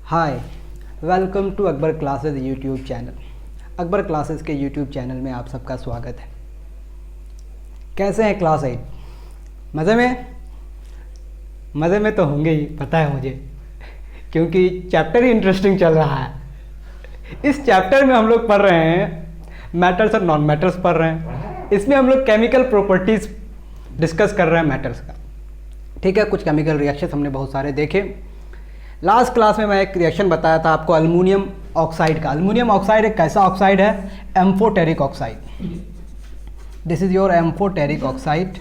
Hi, welcome to Akbar classes YouTube channel. Akbar classes के YouTube channel में आप सबका स्वागत है। कैसे हैं क्लास 8? मज़े में? मज़े में तो होंगे ही, पता है मुझे, क्योंकि चैप्टर ही इंटरेस्टिंग चल रहा है। इस चैप्टर में हम लोग पढ़ रहे हैं मैटर्स और नॉन मैटर्स पढ़ रहे हैं। इसमें हम लोग केमिकल प्रॉपर्टीज़ डिस्कस कर रहे हैं मैटर्स का। ठीक है, कुछ केमिकल रिएक्शन हमने बहुत सारे देखे। लास्ट क्लास में मैं एक रिएक्शन बताया था आपको अल्मीनियम ऑक्साइड का। अल्मीनियम ऑक्साइड एक कैसा ऑक्साइड है? Amphoteric oxide. This is your amphoteric oxide.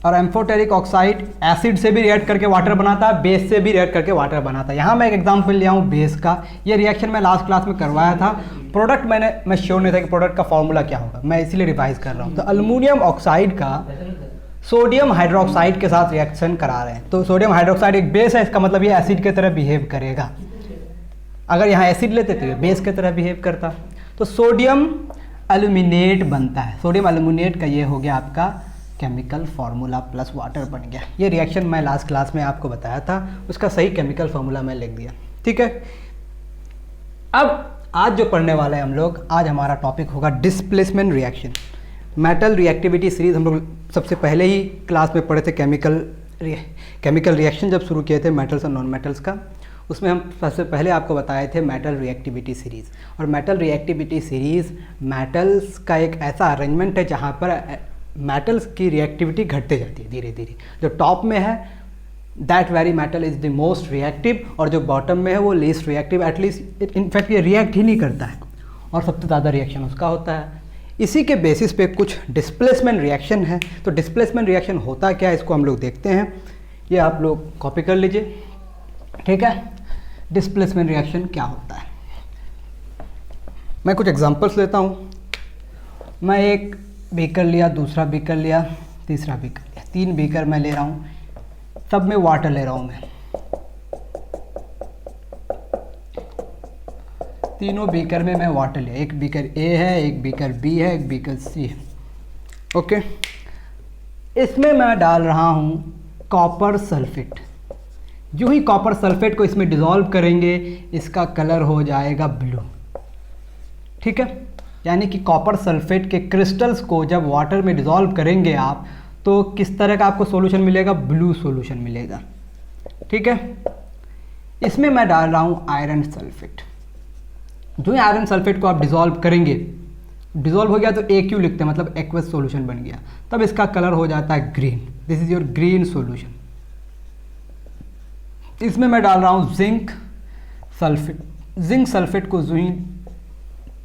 और एम्फोटेरिक ऑक्साइड एसिड से भी रिएक्ट करके वाटर बनाता है, बेस से भी रिएक्ट करके वाटर बनाता है। यहाँ मैं एक एग्जांपल लिया हूँ बेस का। ये रिएक्शन मैं लास्ट क्लास में करवाया था। प्रोडक्ट मैं श्योर नहीं था कि प्रोडक्ट का फॉर्मूला क्या होगा, मैं इसीलिए रिवाइज कर रहा हूँ। तो अल्मीनियम ऑक्साइड का सोडियम हाइड्रोक्साइड के साथ रिएक्शन करा रहे हैं। तो सोडियम हाइड्रोक्साइड एक बेस है, इसका मतलब ये एसिड की तरह बिहेव करेगा। अगर यहाँ एसिड लेते तो ये बेस की तरह बिहेव करता। तो सोडियम एल्यूमिनेट बनता है। सोडियम एल्यूमिनेट का ये हो गया आपका केमिकल फार्मूला प्लस वाटर बन गया। ये रिएक्शन मैं लास्ट क्लास में आपको बताया था, उसका सही केमिकल फार्मूला मैं लिख दिया। ठीक है, अब आज जो पढ़ने वाले हैं हम लोग, आज हमारा टॉपिक होगा displacement reaction. Metal reactivity series हम लोग सबसे पहले ही क्लास में पढ़े थे। केमिकल रिएक्शन जब शुरू किए थे मेटल्स और नॉन मेटल्स का, उसमें हम सबसे पहले आपको बताए थे मेटल रिएक्टिविटी सीरीज़। और मेटल रिएक्टिविटी सीरीज़ मेटल्स का एक ऐसा अरेंजमेंट है जहाँ पर मेटल्स की रिएक्टिविटी घटते जाती है धीरे धीरे। जो टॉप में है that very metal is the most reactive, और जो बॉटम में है वो लीस्ट रिएक्टिव। एटलीस्ट इनफैक्ट ये रिएक्ट ही नहीं करता है और सबसे ज़्यादा रिएक्शन उसका होता है। इसी के बेसिस पे कुछ डिस्प्लेसमेंट रिएक्शन है। तो डिस्प्लेसमेंट रिएक्शन होता क्या है, इसको हम लोग देखते हैं। ये आप लोग कॉपी कर लीजिए। ठीक है, डिस्प्लेसमेंट रिएक्शन क्या होता है, मैं कुछ एग्जांपल्स लेता हूँ। मैं एक बीकर लिया, दूसरा बीकर लिया, तीसरा बीकर लिया, 3 बीकर मैं ले रहा हूँ। सब में वाटर ले रहा हूँ मैं। तीनों बीकर में मैं वाटर लिया। एक बीकर ए है, एक बीकर बी है, एक बीकर सी है। ओके, इसमें मैं डाल रहा हूँ कॉपर सल्फेट। जो ही कॉपर सल्फेट को इसमें डिज़ोल्व करेंगे, इसका कलर हो जाएगा ब्लू। ठीक है, यानी कि कॉपर सल्फेट के क्रिस्टल्स को जब वाटर में डिज़ोल्व करेंगे आप, तो किस तरह का आपको सॉल्यूशन मिलेगा? ब्लू सॉल्यूशन मिलेगा। ठीक है, इसमें मैं डाल रहा हूँ आयरन सल्फेट। जो ही आयरन सल्फेट को आप डिज़ोल्व करेंगे, डिज़ोल्व हो गया तो AQ लिखते हैं, मतलब एक्वस सॉल्यूशन बन गया। तब इसका कलर हो जाता है green. This is your green solution. इसमें मैं डाल रहा हूँ जिंक सल्फेट। जिंक सल्फेट को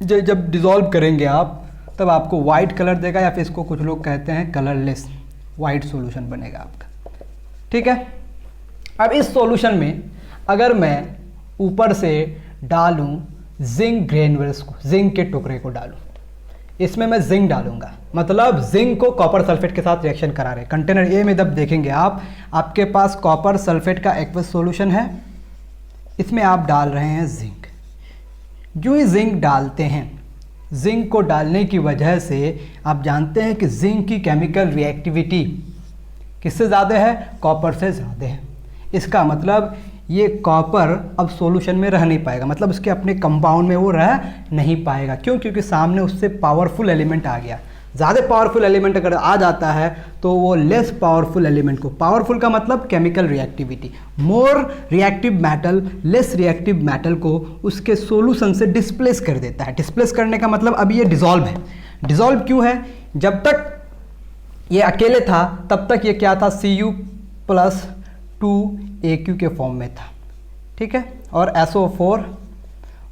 जब डिज़ोल्व करेंगे आप, तब आपको वाइट कलर देगा, या फिर इसको कुछ लोग कहते हैं कलरलेस वाइट सॉल्यूशन बनेगा आपका। ठीक है, अब इस सॉल्यूशन में अगर मैं ऊपर से डालूं जिंक ग्रेन्यूल्स को, जिंक के टुकड़े को डालूं, इसमें मैं जिंक डालूंगा, मतलब जिंक को कॉपर सल्फेट के साथ रिएक्शन करा रहे हैं। कंटेनर ए में जब देखेंगे आप, आपके पास कॉपर सल्फेट का एक्वस सॉल्यूशन है, इसमें आप डाल रहे हैं जिंक। जो ही जिंक डालते हैं, जिंक को डालने की वजह से आप जानते हैं कि जिंक की केमिकल रिएक्टिविटी किससे ज़्यादा है? कॉपर से ज़्यादा है। इसका मतलब ये कॉपर अब सॉल्यूशन में रह नहीं पाएगा, मतलब उसके अपने कंपाउंड में वो रह नहीं पाएगा। क्यों? क्योंकि सामने उससे पावरफुल एलिमेंट आ गया। ज़्यादा पावरफुल एलिमेंट अगर आ जाता है तो वो लेस पावरफुल एलिमेंट को, पावरफुल का मतलब chemical reactivity, more reactive metal less reactive metal को उसके सॉल्यूशन से डिस्प्लेस कर देता है। डिस्प्लेस करने का मतलब अब ये डिज़ोल्व है। डिज़ोल्व क्यों है? जब तक ये अकेले था तब तक ये क्या था? Cu+2AQ के फॉर्म में था। ठीक है, और SO4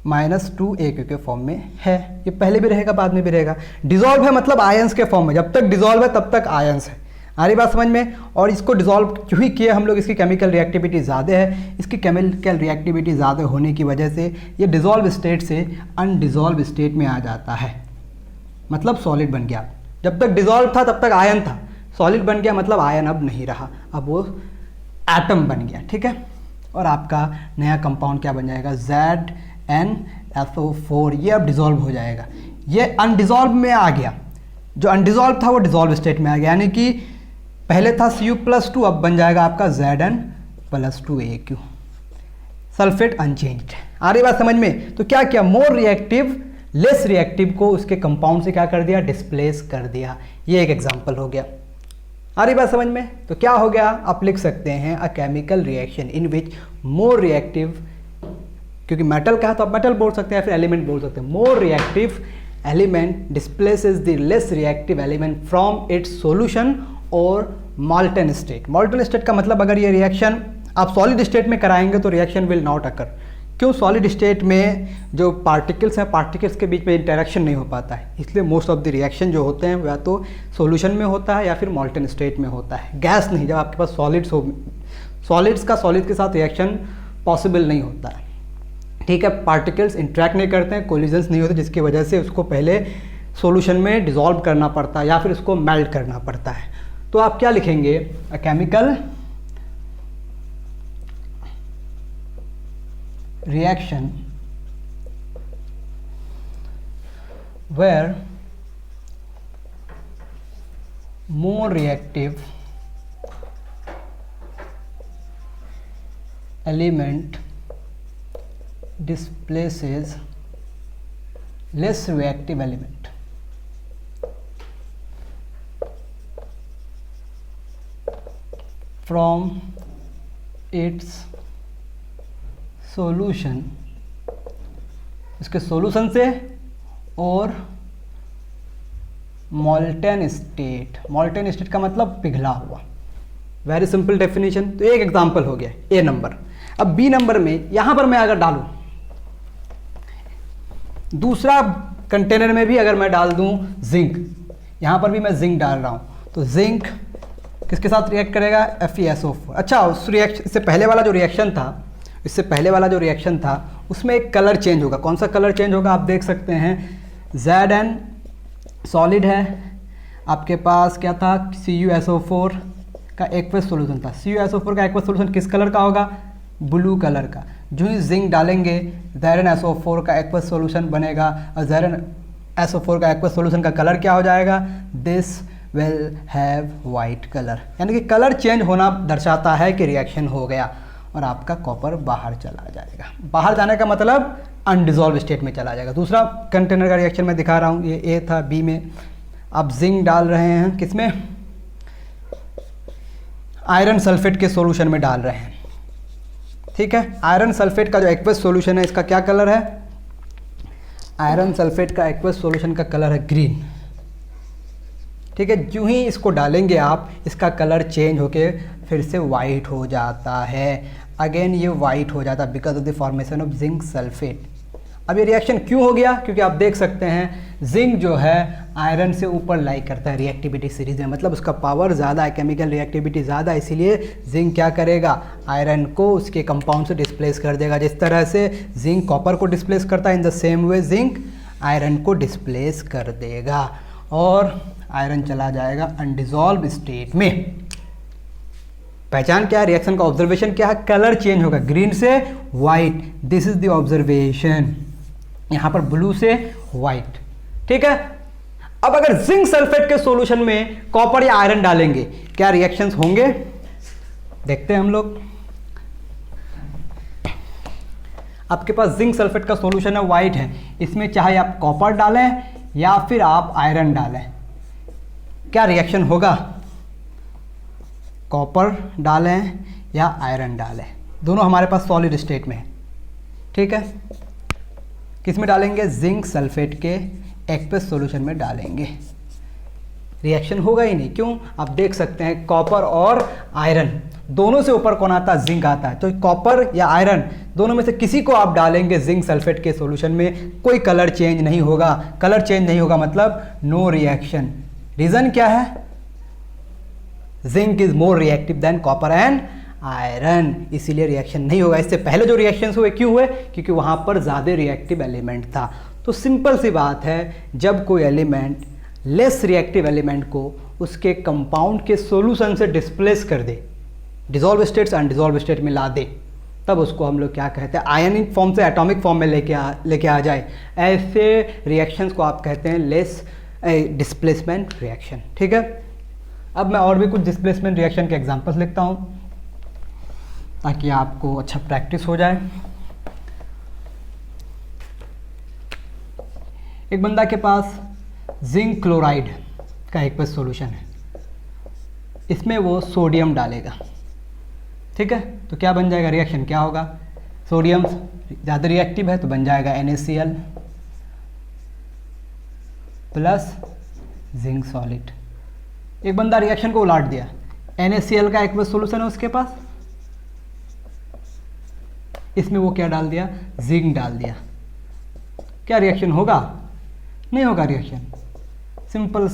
-2AQ के फॉर्म में है। ये पहले भी रहेगा, बाद में भी रहेगा। डिज़ोल्व है मतलब आयंस के फॉर्म में। जब तक डिज़ोल्व है तब तक आयंस है। आ रही बात समझ में? और इसको डिज़ोल्व क्यों ही किए हम लोग? इसकी केमिकल रिएक्टिविटी ज़्यादा है। इसकी केमिकल रिएक्टिविटी ज़्यादा होने की वजह से ये डिज़ोल्व स्टेट से अनडिज़ोल्व स्टेट में आ जाता है, मतलब सॉलिड बन गया। जब तक डिज़ोल्व था तब तक आयन था, सॉलिड बन गया मतलब आयन अब नहीं रहा, अब वो एटम बन गया। ठीक है, और आपका नया कंपाउंड क्या बन जाएगा? ZnSO4। ये अब डिज़ोल्व हो जाएगा। ये अनडिज़ोल्व में आ गया। जो अनडिज़ोल्व था वो डिज़ोल्व स्टेट में आ गया, यानी कि पहले था Cu+2, अब बन जाएगा आपका Zn+2AQ। Sulphate unchanged. आ रही बात समझ में? तो क्या किया, मोर रिएक्टिव लेस रिएक्टिव को उसके कंपाउंड से क्या कर दिया, डिस्प्लेस कर दिया। ये एक एग्जांपल हो गया। आ रही बात समझ में? तो क्या हो गया, आप लिख सकते हैं a chemical reaction in which more reactive, क्योंकि मेटल का है तो आप मेटल बोल सकते हैं, फिर एलिमेंट बोल सकते हैं। More reactive element displaces the less reactive element from its solution और मॉल्टन स्टेट। मॉल्टन स्टेट का मतलब अगर ये रिएक्शन आप सॉलिड स्टेट में कराएंगे तो रिएक्शन विल नॉट अकर। क्यों? सॉलिड स्टेट में जो पार्टिकल्स हैं, पार्टिकल्स के बीच में इंटरेक्शन नहीं हो पाता है, इसलिए मोस्ट ऑफ द रिएक्शन जो होते हैं वह तो सॉल्यूशन में होता है या फिर मॉल्टन स्टेट में होता है। गैस नहीं, जब आपके पास सॉलिड्स हो, सॉलिड्स का सॉलिड के साथ रिएक्शन पॉसिबल नहीं होता है। ठीक है, पार्टिकल्स इंटरेक्ट नहीं करते हैं, कोलिजन्स नहीं होते, जिसकी वजह से उसको पहले सॉल्यूशन में डिसॉल्व करना पड़ता है या फिर उसको मेल्ट करना पड़ता है। तो आप क्या लिखेंगे, a chemical reaction where more reactive element displaces less reactive element. From its solution, इसके सॉल्यूशन से, और मॉल्टन स्टेट। मॉल्टन स्टेट का मतलब पिघला हुआ। Very simple definition. तो एक एग्जांपल हो गया ए नंबर। अब बी नंबर में यहां पर मैं अगर डालूं, दूसरा कंटेनर में भी अगर मैं डाल दूं जिंक, यहां पर भी मैं जिंक डाल रहा हूं, तो जिंक किसके साथ रिएक्ट करेगा, FeSO4। अच्छा, उस रिएक्शन इससे पहले वाला जो रिएक्शन था उसमें एक कलर चेंज होगा। कौन सा कलर चेंज होगा, आप देख सकते हैं Zn सॉलिड है, आपके पास क्या था, CuSO4 का एक्वस सॉल्यूशन था। CuSO4 का एक्वस सॉल्यूशन किस कलर का होगा, ब्लू कलर का। जो ही जिंक डालेंगे ZnSO4 का एक्वस सॉल्यूशन बनेगा, और ZnSO4 का एक्वस सॉल्यूशन का कलर क्या हो जाएगा, this will have white colour. यानी कि कलर चेंज होना दर्शाता है कि रिएक्शन हो गया, और आपका कॉपर बाहर चला जाएगा। बाहर जाने का मतलब अनडिजॉल्व स्टेट में चला जाएगा। दूसरा कंटेनर का रिएक्शन मैं दिखा रहा हूँ, ये ए था, बी में आप जिंक डाल रहे हैं, किसमें, आयरन सल्फेट के सॉल्यूशन में डाल रहे हैं। ठीक है, आयरन सल्फेट का जो एक्वस सॉल्यूशन है इसका क्या कलर है, आयरन सल्फेट का एक्वस सॉल्यूशन का कलर है ग्रीन। ठीक है, जो ही इसको डालेंगे आप, इसका कलर चेंज होके फिर से वाइट हो जाता है। अगेन ये वाइट हो जाता है because of the formation of zinc sulphate. अब ये रिएक्शन क्यों हो गया, क्योंकि आप देख सकते हैं जिंक जो है आयरन से ऊपर लाई करता है रिएक्टिविटी सीरीज में, मतलब उसका पावर ज़्यादा है, केमिकल रिएक्टिविटी ज़्यादा है, इसीलिए जिंक क्या करेगा, आयरन को उसके कंपाउंड से डिस्प्लेस कर देगा। जिस तरह से जिंक कॉपर को डिस्प्लेस करता है, in the same way zinc iron को डिस्प्लेस कर देगा और आयरन चला जाएगा अनडिजॉल्व स्टेट में। पहचान क्या है, रिएक्शन का ऑब्जर्वेशन क्या है, कलर चेंज होगा ग्रीन से white, this is the observation, यहां पर ब्लू से वाइट। ठीक है, अब अगर जिंक सल्फेट के सॉल्यूशन में कॉपर या आयरन डालेंगे, क्या रिएक्शंस होंगे, देखते हैं हम लोग। आपके पास जिंक सल्फेट का सॉल्यूशन है, वाइट है, इसमें चाहे आप कॉपर डालें या फिर आप आयरन डालें, क्या रिएक्शन होगा, कॉपर डालें या आयरन डालें, दोनों हमारे पास सॉलिड स्टेट में है। ठीक है, किस में डालेंगे, जिंक सल्फेट के एक्वस सॉल्यूशन में डालेंगे, रिएक्शन होगा ही नहीं। क्यों, आप देख सकते हैं कॉपर और आयरन दोनों से ऊपर कौन आता है, जिंक आता है, तो कॉपर या आयरन दोनों में से किसी को आप डालेंगे जिंक सल्फेट के सॉल्यूशन में, कोई कलर चेंज नहीं होगा। कलर चेंज नहीं होगा मतलब नो रिएक्शन। रीजन क्या है, zinc is more reactive than copper and iron, इसीलिए रिएक्शन नहीं होगा। इससे पहले जो रिएक्शंस हुए क्यों हुए, क्योंकि वहां पर ज़्यादा रिएक्टिव एलिमेंट था। तो सिंपल सी बात है, जब कोई एलिमेंट लेस रिएक्टिव एलिमेंट को उसके कंपाउंड के सॉल्यूशन से डिस्प्लेस कर दे, डिसॉल्व स्टेट से अनडिसॉल्व स्टेट में ला दे, तब उसको हम लोग क्या कहते हैं, आयनिक फॉर्म से एटॉमिक फॉर्म में लेके आ जाए, ऐसे रिएक्शंस को आप कहते हैं लेस डिस्प्लेसमेंट रिएक्शन। ठीक है, अब मैं और भी कुछ डिस्प्लेसमेंट रिएक्शन के एग्जांपल्स लिखता हूं। ताकि आपको अच्छा प्रैक्टिस हो जाए। एक बंदा के पास जिंक क्लोराइड का एक्वस सॉल्यूशन है, इसमें वो सोडियम डालेगा, ठीक है। तो क्या बन जाएगा, रिएक्शन क्या होगा, सोडियम ज़्यादा रिएक्टिव है तो बन जाएगा NaCl प्लस जिंक सॉलिड। एक बंदा रिएक्शन को उलाट दिया, NaCl का एक्वस सॉल्यूशन है उसके पास, इसमें वो क्या डाल दिया, जिंक डाल दिया। क्या रिएक्शन होगा, नहीं होगा रिएक्शन, सिंपल।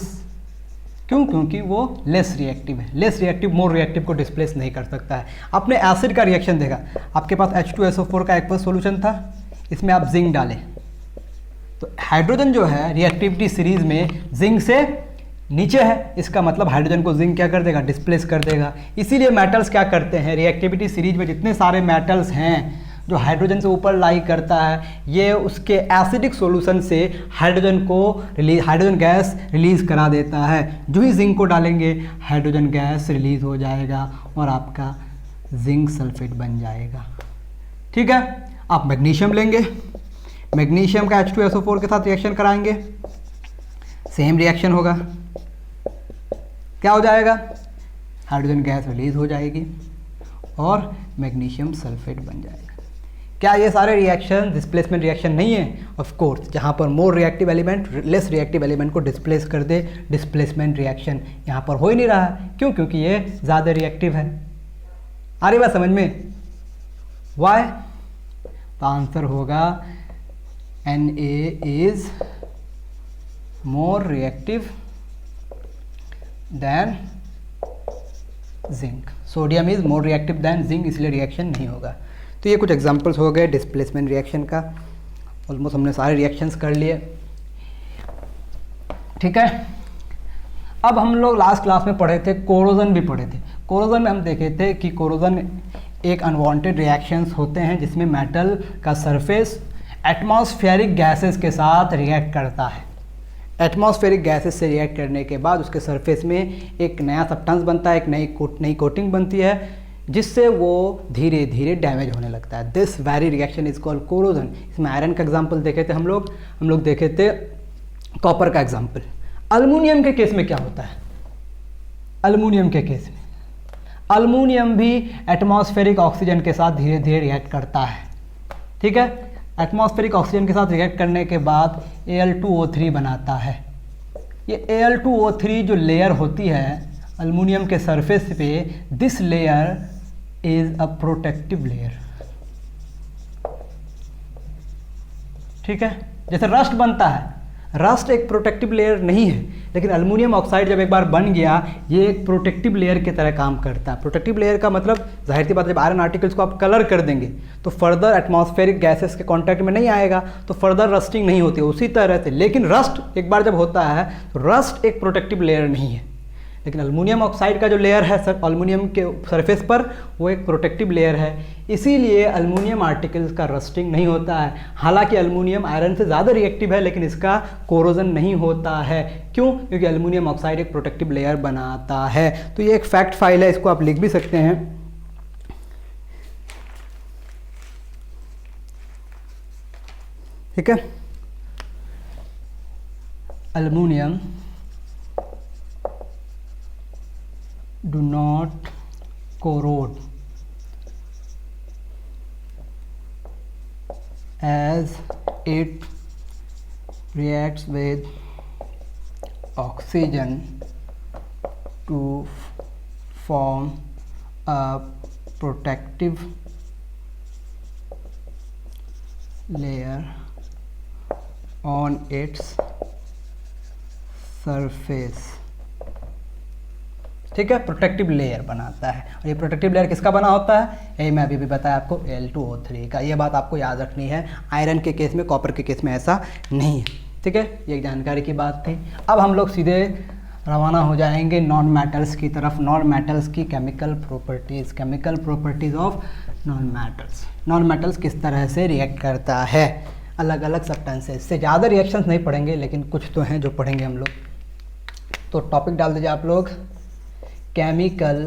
क्यों, क्योंकि वो लेस रिएक्टिव है। लेस रिएक्टिव मोर रिएक्टिव को डिस्प्लेस नहीं कर सकता है। आपने एसिड का रिएक्शन देखा, आपके पास H2SO4 का एक्वस सॉल्यूशन था, इसमें आप जिंक डालें तो हाइड्रोजन जो है रिएक्टिविटी सीरीज में जिंक से नीचे है, इसका मतलब हाइड्रोजन को जिंक क्या कर देगा, डिस्प्लेस कर देगा। इसीलिए मेटल्स क्या करते हैं, रिएक्टिविटी सीरीज में जितने सारे मेटल्स हैं जो हाइड्रोजन से ऊपर लाई करता है, ये उसके एसिडिक सॉल्यूशन से हाइड्रोजन गैस रिलीज करा देता है। जो ही जिंक को डालेंगे हाइड्रोजन गैस रिलीज हो जाएगा और आपका जिंक सल्फेट बन जाएगा, ठीक है। आप मैग्नीशियम लेंगे, मैग्नीशियम का H2SO4 के साथ रिएक्शन कराएंगे, सेम रिएक्शन होगा, क्या हो जाएगा, हाइड्रोजन गैस रिलीज हो जाएगी और मैग्नीशियम सल्फेट बन जाएगा। क्या ये सारे रिएक्शन डिस्प्लेसमेंट रिएक्शन नहीं है, ऑफ कोर्स। जहाँ पर more reactive element less reactive element को डिस्प्लेस कर दे, डिस्प्लेसमेंट रिएक्शन यहाँ पर हो ही नहीं रहा है। क्यों, क्योंकि ये ज़्यादा रिएक्टिव है। आ रही बात समझ में, वाई, तो आंसर होगा Na is more reactive than zinc, sodium is more reactive than zinc, इसलिए रिएक्शन नहीं होगा। तो ये कुछ एग्जांपल्स हो गए डिस्प्लेसमेंट रिएक्शन का। ऑलमोस्ट हमने सारे रिएक्शंस कर लिए, ठीक है। अब हम लोग लास्ट क्लास में पढ़े थे, कोरोजन भी पढ़े थे। कोरोजन में हम देखे थे कि कोरोजन एक अनवांटेड रिएक्शंस होते हैं जिसमें मेटल का सरफेस एटमॉस्फेरिक गैसेस के साथ रिएक्ट करता है। एटमॉस्फेरिक गैसेस से रिएक्ट करने के बाद उसके सरफेस में एक नया सब्सटेंस बनता है, एक नई कोटिंग बनती है, जिससे वो धीरे धीरे डैमेज होने लगता है। This very reaction is called corrosion. इसमें आयरन का एग्जांपल देखे थे हम लोग देखे थे कॉपर का एग्जांपल। अल्मीनियम के केस में क्या होता है, अल्मीनियम के केस में अल्मीनियम भी एटमॉस्फेरिक ऑक्सीजन के साथ धीरे धीरे रिएक्ट करता है, ठीक है। एटमॉस्फेरिक ऑक्सीजन के साथ रिएक्ट करने के बाद Al2O3 बनाता है। ये Al2O3 जो लेयर होती है अल्मीनियम के सरफेस पे, this layer is a protective layer, ठीक है। जैसे रस्ट बनता है, रस्ट एक प्रोटेक्टिव लेयर नहीं है, लेकिन अल्मीनियम ऑक्साइड जब एक बार बन गया ये एक प्रोटेक्टिव लेयर की तरह काम करता है। प्रोटेक्टिव लेयर का मतलब जाहिर सी बात है, जब आयरन आर्टिकल्स को आप कलर कर देंगे तो फर्दर एटमॉस्फेरिक गैसेस के कांटेक्ट में नहीं आएगा, तो फर्दर रस्टिंग नहीं होती, उसी तरह से। लेकिन रस्ट एक बार जब होता है तो रस्ट एक प्रोटेक्टिव लेयर नहीं है, लेकिन अल्मीनियम ऑक्साइड का जो लेयर है सर अल्मीनियम के सरफेस पर, वो एक प्रोटेक्टिव लेयर है। इसीलिए अल्मीनियम आर्टिकल्स का रस्टिंग नहीं होता है। हालांकि अल्मीनियम आयरन से ज़्यादा रिएक्टिव है, लेकिन इसका कोरोजन नहीं होता है। क्यों, क्योंकि अल्मीनियम ऑक्साइड एक प्रोटेक्टिव लेयर बनाता है। तो ये एक फैक्ट फाइल है, इसको आप लिख भी सकते हैं। ठीक है, aluminium do not corrode as it reacts with oxygen to form a protective layer on its surface। ठीक है, प्रोटेक्टिव लेयर बनाता है। और ये प्रोटेक्टिव लेयर किसका बना होता है, यही मैं अभी भी बताया आपको, Al2O3 का। ये बात आपको याद रखनी है, आयरन के केस में, कॉपर के केस में ऐसा नहीं है। ठीक है, ये एक जानकारी की बात थी। अब हम लोग सीधे रवाना हो जाएंगे नॉन मेटल्स की तरफ। नॉन मेटल्स की chemical properties of non metals. Non metals किस तरह से रिएक्ट करता है अलग अलग सब्सटेंसेस से। ज़्यादा रिएक्शंस नहीं पढ़ेंगे, लेकिन कुछ तो हैं जो पढ़ेंगे हम लोग। तो टॉपिक डाल दीजिए आप लोग, chemical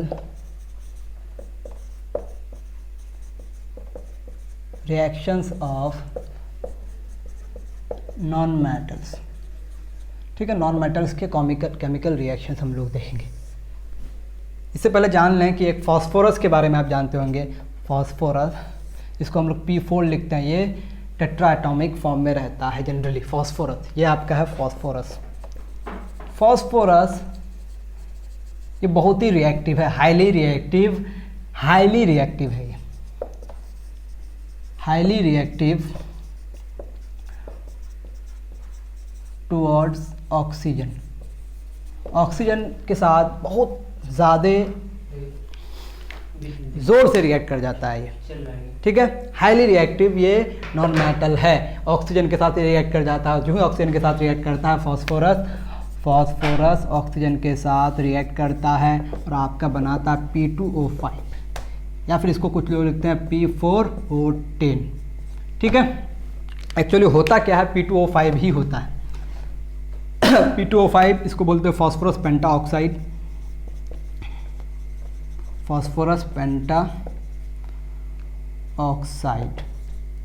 reactions of non metals. ठीक है, नॉन मेटल्स के केमिकल रिएक्शंस हम लोग देखेंगे। इससे पहले जान लें कि एक फास्फोरस के बारे में आप जानते होंगे। फास्फोरस, इसको हम लोग P4 लिखते हैं, ये टेट्रा एटॉमिक फॉर्म में रहता है जनरली। फास्फोरस ये आपका है फास्फोरस। फास्फोरस ये बहुत ही रिएक्टिव है, हाईली रिएक्टिव है ये, highly reactive towards oxygen. Oxygen के साथ बहुत ज़्यादा ज़ोर से रिएक्ट कर जाता है ये। ठीक है, हाईली रिएक्टिव ये नॉन मेटल है, ऑक्सीजन के साथ रिएक्ट कर जाता है। जो ही ऑक्सीजन के साथ रिएक्ट करता है फास्फोरस ऑक्सीजन के साथ रिएक्ट करता है और आपका बनाता है P2O5, या फिर इसको कुछ लोग लिखते हैं P4O10। ठीक है, एक्चुअली होता क्या है, P2O5 ही होता है। P2O5 इसको बोलते हैं फास्फोरस पेंटा ऑक्साइड, फास्फोरस पेंटा ऑक्साइड।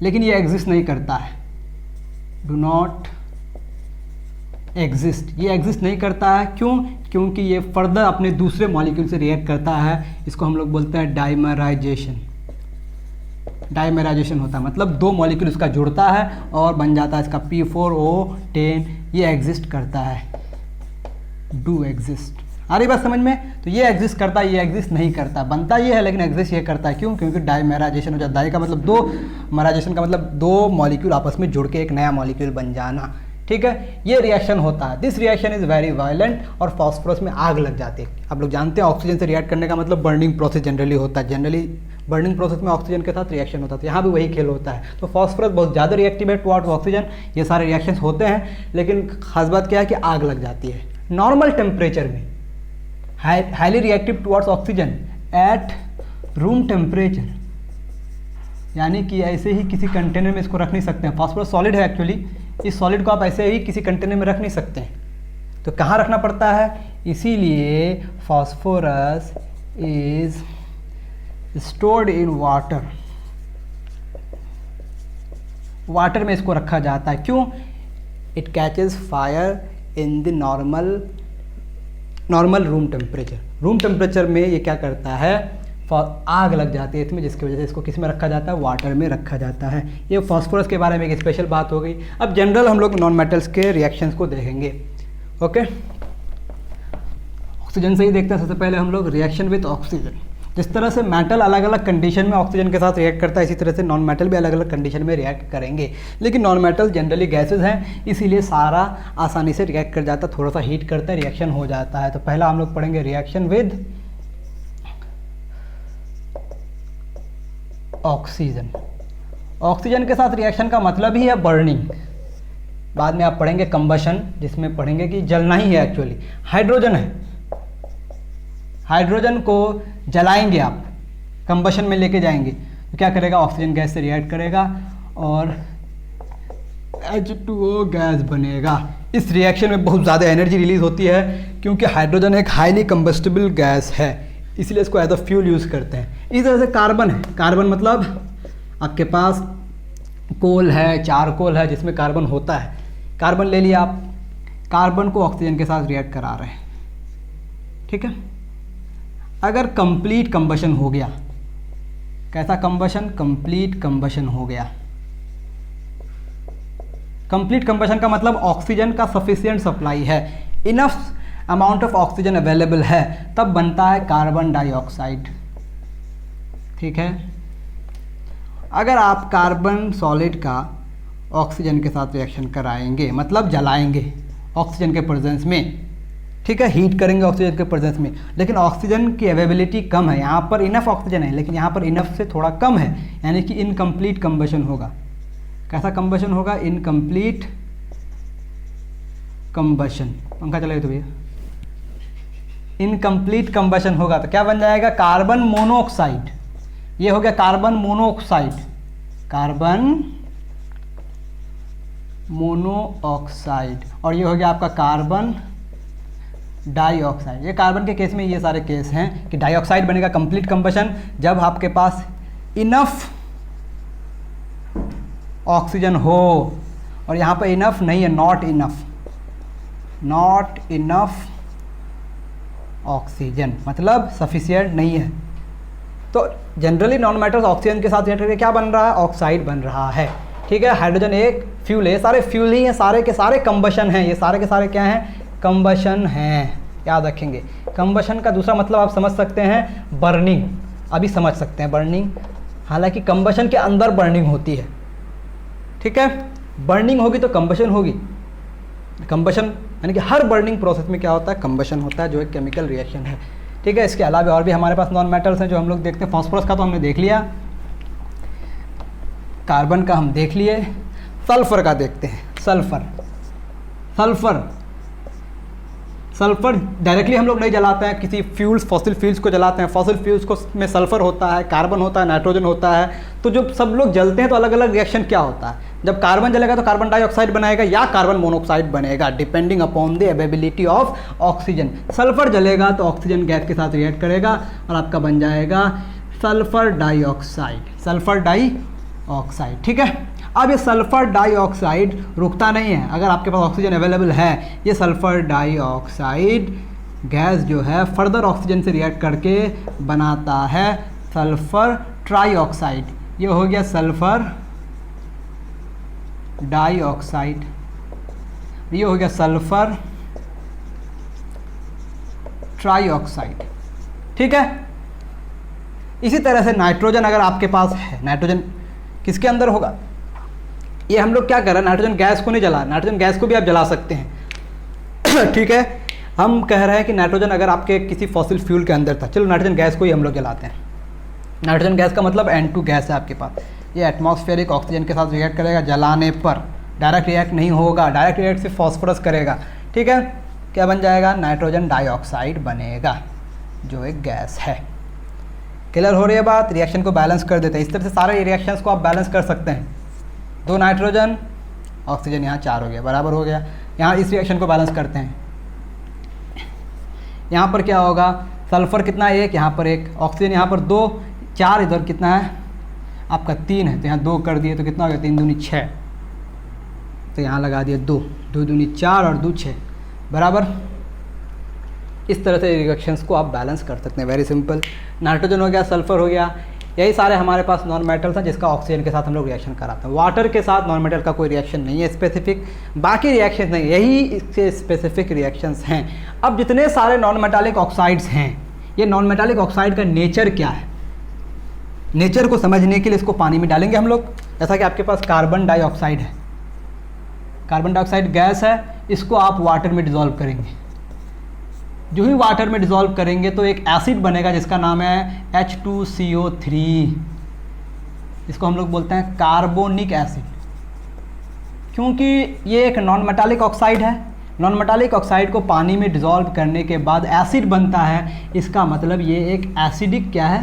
लेकिन ये एग्जिस्ट नहीं करता है, डू नॉट एग्जिस्ट, ये एग्जिस्ट नहीं करता है। क्यों? क्योंकि ये फर्दर अपने दूसरे मॉलिक्यूल से रिएक्ट करता है। इसको हम लोग बोलते हैं डाइमराइजेशन। डाइमराइजेशन होता है मतलब दो मॉलिक्यूल इसका जुड़ता है और बन जाता है इसका P4O10। ये एग्जिस्ट करता है, डू एग्जिस्ट। आ रही बात समझ में? तो ये एग्जिस्ट करता है, ये एग्जिस्ट नहीं करता। बनता ये है लेकिन एग्जिस्ट ये करता है। क्यों? क्योंकि डाइमेराइजेशन हो जाता है। डाई का मतलब दो, मराइजेशन का मतलब दो मॉलिक्यूल आपस में जुड़ के एक नया मॉलिक्यूल बन जाना। ठीक है, ये रिएक्शन होता है। This reaction is very violent और फास्फोरस में आग लग जाती है। आप लोग जानते हैं ऑक्सीजन से रिएक्ट करने का मतलब बर्निंग प्रोसेस जनरली होता है। जनरली बर्निंग प्रोसेस में ऑक्सीजन के साथ रिएक्शन होता है, तो यहाँ भी वही खेल होता है। तो फास्फोरस बहुत ज़्यादा रिएक्टिव है टुवर्ड्स ऑक्सीजन। ये सारे रिएक्शंस होते हैं, लेकिन खास बात क्या है कि आग लग जाती है नॉर्मल टेम्परेचर में। Highly reactive towards oxygen at room temperature, यानी कि ऐसे ही किसी कंटेनर में इसको रख नहीं सकते हैं। फास्फोरस सॉलिड है एक्चुअली, इस सॉलिड को आप ऐसे ही किसी कंटेनर में रख नहीं सकते हैं। तो कहाँ रखना पड़ता है? इसीलिए phosphorus is stored in water. Water में इसको रखा जाता है। क्यों? It catches fire in the normal room temperature. Room temperature में ये क्या करता है? आग लग जाती है इसमें, जिसकी वजह से इसको किस में रखा जाता है? वाटर में रखा जाता है। ये फास्फोरस के बारे में एक स्पेशल बात हो गई। अब जनरल हम लोग नॉन मेटल्स के रिएक्शंस को देखेंगे। ओके, ऑक्सीजन से ही देखते हैं। सबसे पहले हम लोग रिएक्शन विद ऑक्सीजन। जिस तरह से मेटल अलग अलग कंडीशन में ऑक्सीजन के साथ रिएक्ट करता है, इसी तरह से नॉन मेटल भी अलग अलग कंडीशन में रिएक्ट करेंगे। लेकिन नॉन मेटल जनरली गैसेज हैं, इसीलिए सारा आसानी से रिएक्ट कर जाता है। थोड़ा सा हीट करता है, रिएक्शन हो जाता है। तो पहला हम लोग पढ़ेंगे रिएक्शन विद ऑक्सीजन। ऑक्सीजन के साथ रिएक्शन का मतलब ही है बर्निंग। बाद में आप पढ़ेंगे कंबशन, जिसमें पढ़ेंगे कि जलना ही है। एक्चुअली हाइड्रोजन है, हाइड्रोजन को जलाएंगे आप, कंबशन में लेके जाएंगे तो क्या करेगा? ऑक्सीजन गैस से रिएक्ट करेगा और H2O गैस बनेगा। इस रिएक्शन में बहुत ज़्यादा एनर्जी रिलीज होती है, क्योंकि हाइड्रोजन एक हाईली कंबस्टिबल गैस है, इसलिए इसको एज अ फ्यूल यूज़ करते हैं। इस तरह से कार्बन है। कार्बन मतलब आपके पास कोल है, चारकोल है, जिसमें कार्बन होता है। कार्बन ले लिया आप, कार्बन को ऑक्सीजन के साथ रिएक्ट करा रहे हैं। ठीक है, अगर कंप्लीट कंबशन हो गया, कैसा कंबशन? कंप्लीट कंबशन हो गया। कंप्लीट कंबशन का मतलब ऑक्सीजन का सफिशिएंट सप्लाई है, enough amount of oxygen available है, तब बनता है कार्बन डाइऑक्साइड। ठीक है, अगर आप कार्बन सॉलिड का ऑक्सीजन के साथ रिएक्शन कराएंगे, मतलब जलाएंगे ऑक्सीजन के प्रेजेंस में, ठीक है, हीट करेंगे ऑक्सीजन के प्रेजेंस में, लेकिन ऑक्सीजन की अवेलेबिलिटी कम है। यहाँ पर इनफ ऑक्सीजन है, लेकिन यहाँ पर इनफ से थोड़ा कम है, यानी कि इनकम्प्लीट कंबशन होगा। कैसा कंबशन होगा? Incomplete combustion. पंखा चलाइए तो भैया। इनकम्प्लीट कंबशन होगा तो क्या बन जाएगा? Carbon monoxide. ये हो गया कार्बन मोनोऑक्साइड, कार्बन मोनोऑक्साइड। और ये हो गया आपका कार्बन डाइऑक्साइड। ये कार्बन के केस में ये सारे केस हैं कि डाइऑक्साइड बनेगा कंप्लीट कंबशन, जब आपके पास इनफ ऑक्सीजन हो, और यहाँ पर इनफ नहीं है, not enough, not enough oxygen मतलब सफिशिएंट नहीं है। तो जनरली नॉन मेटल्स ऑक्सीजन के साथ रिएक्ट करके क्या बन रहा है, ऑक्साइड बन रहा है। ठीक है, हाइड्रोजन एक फ्यूल है, ये सारे फ्यूल ही हैं, सारे के सारे कंबशन हैं, ये सारे के सारे क्या हैं, कंबशन हैं, याद रखेंगे। कंबशन का दूसरा मतलब आप समझ सकते हैं बर्निंग, अभी समझ सकते हैं बर्निंग, हालांकि कंबशन के अंदर बर्निंग होती है। ठीक है, बर्निंग होगी तो कंबशन होगी, कंबशन यानी कि हर बर्निंग प्रोसेस में क्या होता है, कंबशन होता है, जो एक केमिकल रिएक्शन है। ठीक है, इसके अलावा और भी हमारे पास नॉन मेटल्स हैं जो हम लोग देखते हैं। फास्फोरस का तो हमने देख लिया, कार्बन का हम देख लिए, सल्फर का देखते हैं। सल्फर, सल्फर सल्फर डायरेक्टली हम लोग नहीं जलाते हैं, किसी फ्यूल्स फॉसिल फ्यूल्स को जलाते हैं। फॉसिल फ्यूल्स को में सल्फर होता है, कार्बन होता है, नाइट्रोजन होता है। तो जब सब लोग जलते हैं तो अलग अलग रिएक्शन क्या होता है, जब कार्बन जलेगा तो कार्बन डाइऑक्साइड बनाएगा या कार्बन मोनोऑक्साइड बनेगा, depending upon the availability of oxygen. Sulphur जलेगा तो ऑक्सीजन गैस के साथ रिएक्ट करेगा और आपका बन जाएगा सल्फर डाइऑक्साइड, सल्फर डाइऑक्साइड। ठीक है, अब ये सल्फर डाइऑक्साइड रुकता नहीं है, अगर आपके पास ऑक्सीजन अवेलेबल है, ये सल्फर डाइऑक्साइड गैस जो है फर्दर ऑक्सीजन से रिएक्ट करके बनाता है सल्फर ट्राइऑक्साइड। ये हो गया सल्फर डाइऑक्साइड, ये हो गया सल्फर ट्राइऑक्साइड। ठीक है, इसी तरह से नाइट्रोजन अगर आपके पास है, नाइट्रोजन किसके अंदर होगा, ये हम लोग क्या कर रहे हैं, नाइट्रोजन गैस को नहीं जला, नाइट्रोजन गैस को भी आप जला सकते हैं। ठीक है, हम कह रहे हैं कि नाइट्रोजन अगर आपके किसी फॉसिल फ्यूल के अंदर था, चलो नाइट्रोजन गैस को ही हम लोग जलाते हैं। नाइट्रोजन गैस का मतलब N2 गैस है आपके पास, ये एटमॉस्फेरिक ऑक्सीजन के साथ रिएक्ट करेगा, जलाने पर डायरेक्ट रिएक्ट नहीं होगा, डायरेक्ट रिएक्ट सिर्फ फॉस्फोरस करेगा। ठीक है, क्या बन जाएगा, नाइट्रोजन डाइऑक्साइड बनेगा, जो एक गैस है। क्लियर हो रही है बात, रिएक्शन को बैलेंस कर देते हैं। इस तरह से सारे रिएक्शंस को आप बैलेंस कर सकते हैं। 2 नाइट्रोजन ऑक्सीजन, यहाँ 4 हो गया, बराबर हो गया। यहाँ इस रिएक्शन को बैलेंस करते हैं, यहाँ पर क्या होगा, सल्फर कितना है 1, यहाँ पर 1, ऑक्सीजन यहाँ पर 2, 4, इधर कितना है आपका 3 है, तो यहाँ 2 कर दिए तो कितना हो गया, 3 दूनी 6, तो यहाँ लगा दिए 2, 2 दूनी 4 और 2 6, बराबर। इस तरह से रिएक्शंस को आप बैलेंस कर सकते हैं, वेरी सिंपल। नाइट्रोजन हो गया, सल्फर हो गया, यही सारे हमारे पास नॉन मेटल्स हैं जिसका ऑक्सीजन के साथ हम लोग रिएक्शन कराते हैं। वाटर के साथ नॉन मेटल का कोई रिएक्शन नहीं है स्पेसिफिक, बाकी रिएक्शन नहीं, यही इसके स्पेसिफिक रिएक्शंस हैं। अब जितने सारे नॉन मेटालिक ऑक्साइड्स हैं, ये नॉन मेटालिक ऑक्साइड का नेचर क्या है, नेचर को समझने के लिए इसको पानी में डालेंगे हम लोग। जैसा कि आपके पास कार्बन डाइऑक्साइड है, कार्बन डाइऑक्साइड गैस है, इसको आप वाटर में डिज़ोल्व करेंगे। जो ही वाटर में डिज़ोल्व करेंगे तो एक एसिड बनेगा जिसका नाम है H2CO3, इसको हम लोग बोलते हैं कार्बोनिक एसिड, क्योंकि ये एक नॉन मेटालिक ऑक्साइड है। नॉन मेटालिक ऑक्साइड को पानी में डिज़ोल्व करने के बाद एसिड बनता है, इसका मतलब ये एक एसिडिक क्या है,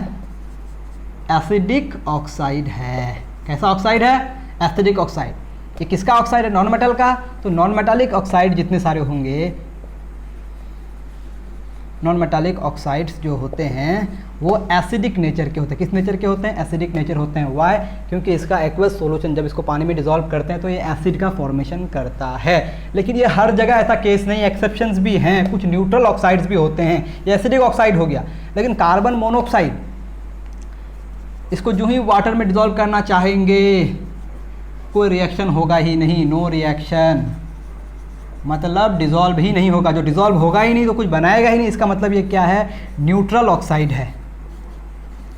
एसिडिक ऑक्साइड है। कैसा ऑक्साइड है, एसिडिक ऑक्साइड। ये किसका ऑक्साइड है, नॉन मेटल का। तो नॉन मेटालिक ऑक्साइड जितने सारे होंगे, नॉन मेटालिक ऑक्साइड्स जो होते हैं वो एसिडिक नेचर के होते हैं। किस नेचर के होते हैं, एसिडिक नेचर होते हैं। वाई, क्योंकि इसका एक्वस सॉल्यूशन जब इसको पानी में डिज़ोल्व करते हैं तो ये एसिड का फॉर्मेशन करता है। लेकिन ये हर जगह ऐसा केस नहीं, एक्सेप्शंस भी हैं, कुछ न्यूट्रल ऑक्साइड्स भी होते हैं। ये एसिडिक ऑक्साइड हो गया। लेकिन कार्बन मोनोऑक्साइड, इसको जो ही वाटर में डिज़ोल्व करना चाहेंगे कोई रिएक्शन होगा ही नहीं, नो रिएक्शन, मतलब डिज़ोल्व ही नहीं होगा। जो डिज़ोल्व होगा ही नहीं तो कुछ बनाएगा ही नहीं, इसका मतलब ये क्या है, न्यूट्रल ऑक्साइड है,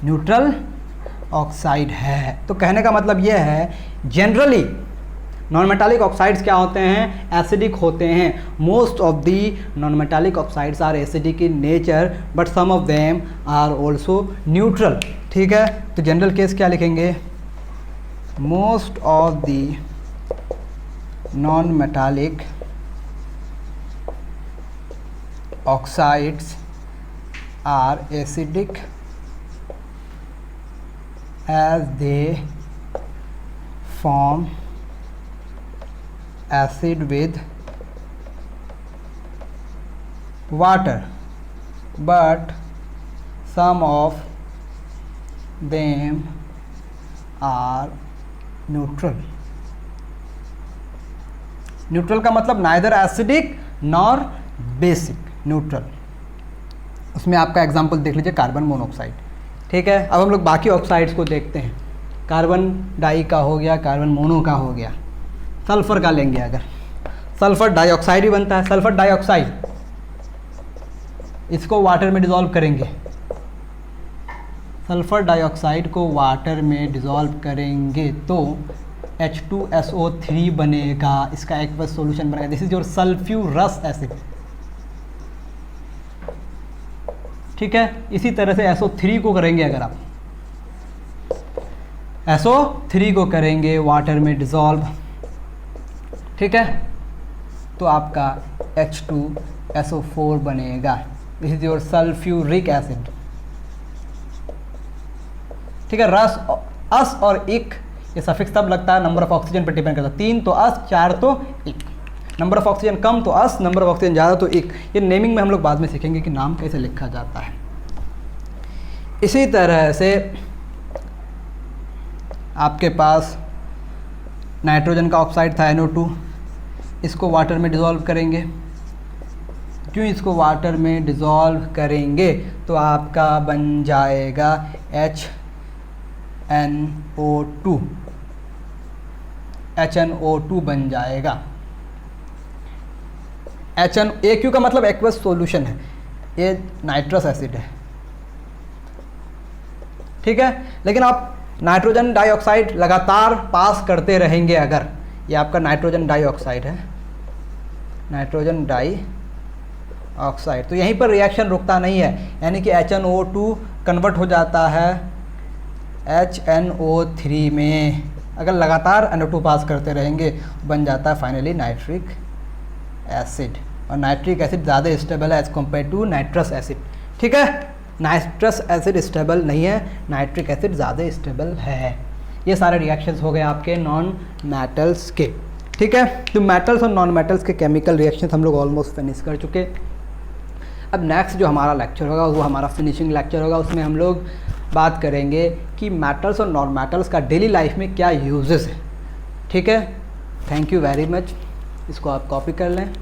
न्यूट्रल ऑक्साइड है। तो कहने का मतलब ये है, जनरली नॉन मेटालिक ऑक्साइड्स क्या होते हैं, एसिडिक होते हैं। Most of the non metallic oxides are acidic in nature, but some of them are also neutral. ठीक है, तो जनरल केस क्या लिखेंगे, most of the non metallic oxides are acidic as they form acid with water, but some of them are neutral. Neutral का मतलब neither acidic nor basic, neutral. उसमें आपका example देख लीजिए कार्बन मोनोऑक्साइड। ठीक है, अब हम लोग बाकी ऑक्साइड्स को देखते हैं। कार्बन डाई का हो गया, कार्बन मोनो का हो गया। सल्फर का लेंगे, अगर सल्फर डाइऑक्साइड ही बनता है, सल्फर डाइऑक्साइड, इसको वाटर में डिसॉल्व करेंगे, सल्फर डाइऑक्साइड को वाटर में डिसॉल्व करेंगे तो H2SO3 बनेगा, इसका एक्वस सॉल्यूशन बनेगा। This is your sulphurous acid. ठीक है, इसी तरह से SO3 को करेंगे, अगर आप SO3 को करेंगे वाटर में डिसॉल्व, ठीक है, तो आपका H2SO4 बनेगा। This is your sulphuric acid. ठीक है, रस, अस और इक, ये सफिक्स तब लगता है नंबर ऑफ ऑक्सीजन पर डिपेंड करता है। 3 तो अस, 4 तो इक। नंबर ऑफ ऑक्सीजन कम तो अस, नंबर ऑफ ऑक्सीजन ज़्यादा तो इक। ये नेमिंग में हम लोग बाद में सीखेंगे कि नाम कैसे लिखा जाता है। इसी तरह से आपके पास नाइट्रोजन का ऑक्साइड था NO2, इसको वाटर में डिसॉल्व करेंगे। क्यों इसको वाटर में डिसॉल्व करेंगे तो आपका बन जाएगा HNO2, HNO2 बन जाएगा। AQ का मतलब एक्वस सॉल्यूशन है, ये नाइट्रस एसिड है। ठीक है, लेकिन आप नाइट्रोजन डाइऑक्साइड लगातार पास करते रहेंगे, अगर ये आपका नाइट्रोजन डाइऑक्साइड है, नाइट्रोजन डाइऑक्साइड, तो यहीं पर रिएक्शन रुकता नहीं है, यानी कि HNO2 कन्वर्ट हो जाता है HNO3 में। अगर लगातार NO2 पास करते रहेंगे बन जाता है फाइनली नाइट्रिक एसिड। और नाइट्रिक एसिड ज़्यादा स्टेबल है as compare to nitrous acid. ठीक है, नाइट्रस एसिड स्टेबल नहीं है, नाइट्रिक एसिड ज़्यादा स्टेबल है। ये सारे रिएक्शंस हो गए आपके नॉन मेटल्स के। ठीक है, तो मेटल्स और नॉन मेटल्स के केमिकल रिएक्शंस हम लोग ऑलमोस्ट फिनिश कर चुके। अब नेक्स्ट जो हमारा लेक्चर होगा वो हमारा फिनिशिंग लेक्चर होगा। उसमें हम लोग बात करेंगे कि मेटल्स और नॉन मेटल्स का डेली लाइफ में क्या यूजेस है। ठीक है, थैंक यू वेरी मच। इसको आप कॉपी कर लें।